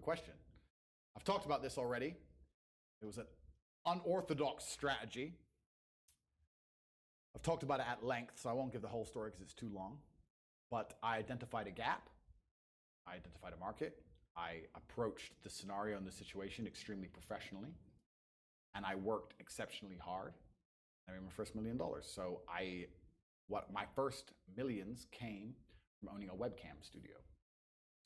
Good question. I've talked about this already. It was an unorthodox strategy. I've talked about it at length, so I won't give the whole story because it's too long. But I identified a gap. I identified a market. I approached the scenario and the situation extremely professionally. And I worked exceptionally hard. I made my first $1 million. So my first millions came from owning a webcam studio.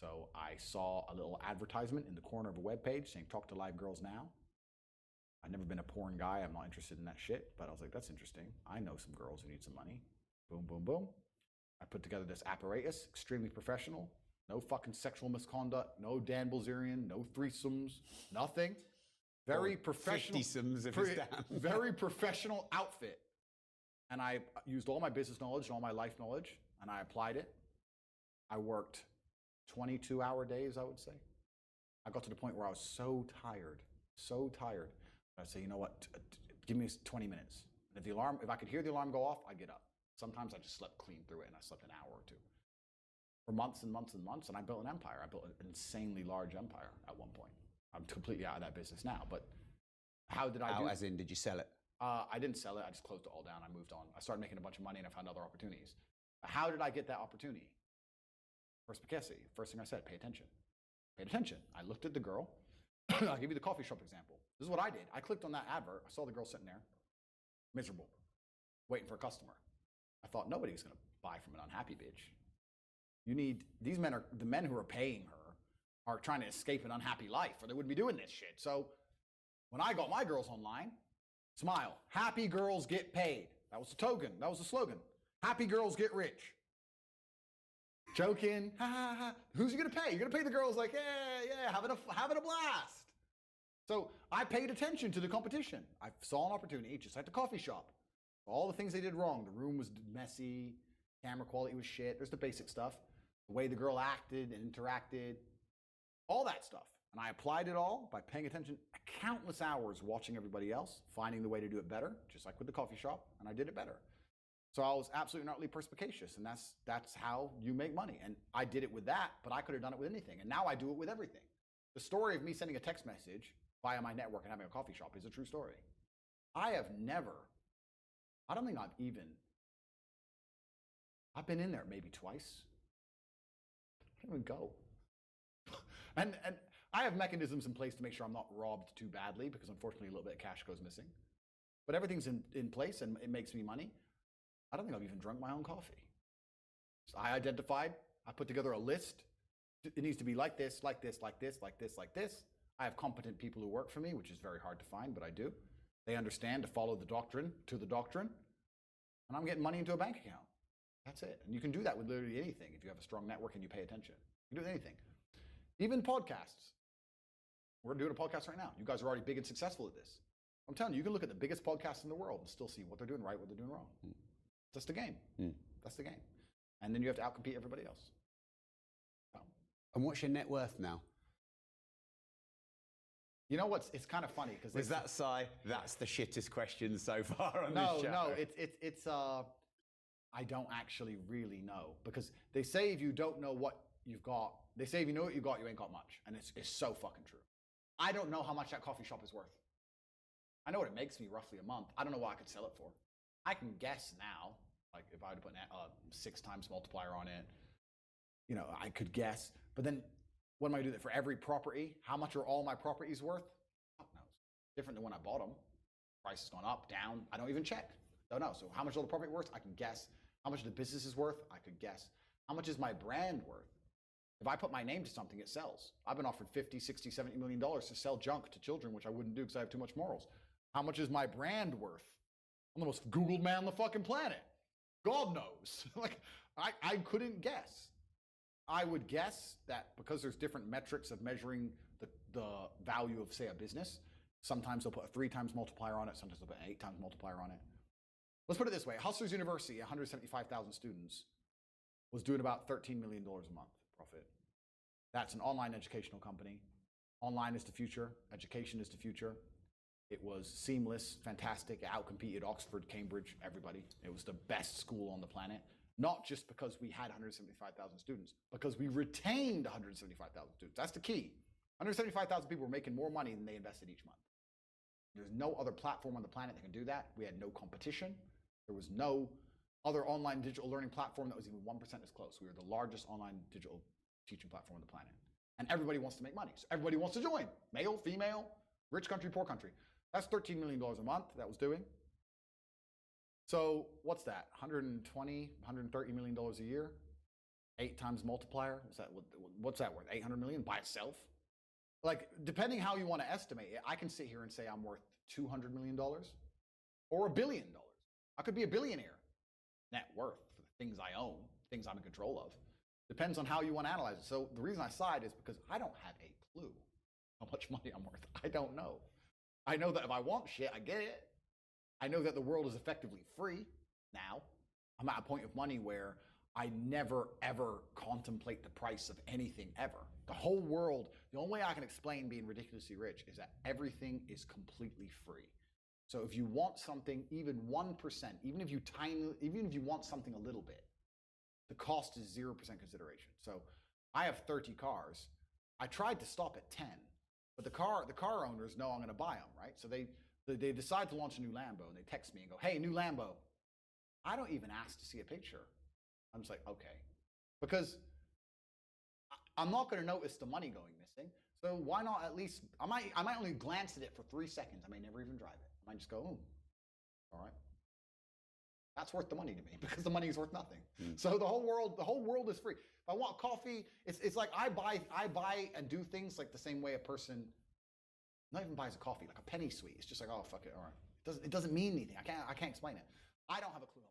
So I saw a little advertisement in the corner of a web page saying, talk to live girls now. I've never been a porn guy. I'm not interested in that shit. But I was like, that's interesting. I know some girls who need some money. Boom, boom, boom. I put together this apparatus, extremely professional. No fucking sexual misconduct. No Dan Bilzerian. No threesomes. Nothing. Very professional. 50-somes if it's down. Very professional outfit. And I used all my business knowledge and all my life knowledge, and I applied it. I worked 22-hour days, I would say. I got to the point where I was so tired. I'd say, you know what, give me 20 minutes. And if I could hear the alarm go off, I'd get up. Sometimes I just slept clean through it, and I slept an hour or two. For months and months and months, and I built an empire. I built an insanely large empire at one point. I'm completely out of that business now, but how did I do it? As in, did you sell it? I didn't sell it, I just closed it all down, I moved on. I started making a bunch of money and I found other opportunities. How did I get that opportunity? First thing I said, pay attention. Paid attention. I looked at the girl. I'll give you the coffee shop example. This is what I did. I clicked on that advert. I saw the girl sitting there, miserable, waiting for a customer. I thought nobody's gonna buy from an unhappy bitch. These men the men who are paying her are trying to escape an unhappy life or they wouldn't be doing this shit. So when I got my girls online, smile, happy girls get paid. That was the token, that was the slogan. Happy girls get rich. Joking, ha ha ha. Who's you gonna pay? You're gonna pay the girls like, yeah, having a blast. So I paid attention to the competition. I saw an opportunity, just like the coffee shop. All the things they did wrong. The room was messy, camera quality was shit. There's the basic stuff. The way the girl acted and interacted, all that stuff. And I applied it all by paying attention countless hours watching everybody else, finding the way to do it better, just like with the coffee shop, and I did it better. So I was absolutely and utterly perspicacious, and that's how you make money. And I did it with that, but I could have done it with anything. And now I do it with everything. The story of me sending a text message via my network and having a coffee shop is a true story. I've been in there maybe twice. I don't even go. And I have mechanisms in place to make sure I'm not robbed too badly because unfortunately a little bit of cash goes missing. But everything's in place and it makes me money. I don't think I've even drunk my own coffee. So I identified, I put together a list. It needs to be like this, like this, like this, like this, like this. I have competent people who work for me, which is very hard to find, but I do. They understand to follow the doctrine to the doctrine. And I'm getting money into a bank account. That's it. And you can do that with literally anything if you have a strong network and you pay attention. You can do anything. Even podcasts. We're doing a podcast right now. You guys are already big and successful at this. I'm telling you, you can look at the biggest podcasts in the world and still see what they're doing right, what they're doing wrong. That's the game. That's the game. And then you have to outcompete everybody else. So. And what's your net worth now? You know what's, it's kind of funny because was that sigh? That's the shittest question so far on this show. No, it's I don't actually really know because they say if you don't know what you've got, they say if you know what you got, you ain't got much. And it's so fucking true. I don't know how much that coffee shop is worth. I know what it makes me roughly a month. I don't know what I could sell it for. I can guess now, like if I were to put a 6 times multiplier on it, you know, I could guess. But then what am I doing for every property? How much are all my properties worth? Fuck knows. Different than when I bought them. Price has gone up, down. I don't even check. Don't know. So how much all the property worth? I can guess. How much the business is worth? I could guess. How much is my brand worth? If I put my name to something, it sells. I've been offered $50, $60, $70 million to sell junk to children, which I wouldn't do because I have too much morals. How much is my brand worth? I'm the most Googled man on the fucking planet. God knows. Like, I couldn't guess. I would guess that because there's different metrics of measuring the value of, say, a business, sometimes they'll put a 3 times multiplier on it, sometimes they'll put an 8 times multiplier on it. Let's put it this way. Hustlers University, 175,000 students, was doing about $13 million a month profit. That's an online educational company. Online is the future. Education is the future. It was seamless, fantastic. It outcompeted Oxford, Cambridge, everybody. It was the best school on the planet. Not just because we had 175,000 students, because we retained 175,000 students. That's the key. 175,000 people were making more money than they invested each month. There's no other platform on the planet that can do that. We had no competition. There was no other online digital learning platform that was even 1% as close. We were the largest online digital teaching platform on the planet. And everybody wants to make money. So everybody wants to join. Male, female, rich country, poor country. That's $13 million a month that was doing. So what's that? 120, $130 million a year? 8 times multiplier? What's that worth? 800 million by itself? Like, depending how you want to estimate it, I can sit here and say I'm worth $200 million or $1 billion. I could be a billionaire net worth for the things I own, things I'm in control of. Depends on how you want to analyze it. So the reason I side is because I don't have a clue how much money I'm worth. I don't know. I know that if I want shit, I get it. I know that the world is effectively free now. I'm at a point of money where I never, ever contemplate the price of anything ever. The whole world, the only way I can explain being ridiculously rich is that everything is completely free. So if you want something, even 1%, even if you want something a little bit, the cost is 0% consideration. So I have 30 cars. I tried to stop at 10, but the car owners know I'm going to buy them, right? So they decide to launch a new Lambo, and they text me and go, "Hey, new Lambo." I don't even ask to see a picture. I'm just like, okay, because I'm not going to notice the money going missing. So why not at least? I might only glance at it for 3 seconds. I may never even drive it. I might just go, all right. That's worth the money to me because the money is worth nothing. So the whole world is free. If I want coffee, it's like I buy and do things like the same way a person not even buys a coffee, like a penny sweet. It's just like, oh fuck it, all right. It doesn't mean anything. I can't explain it. I don't have a clue.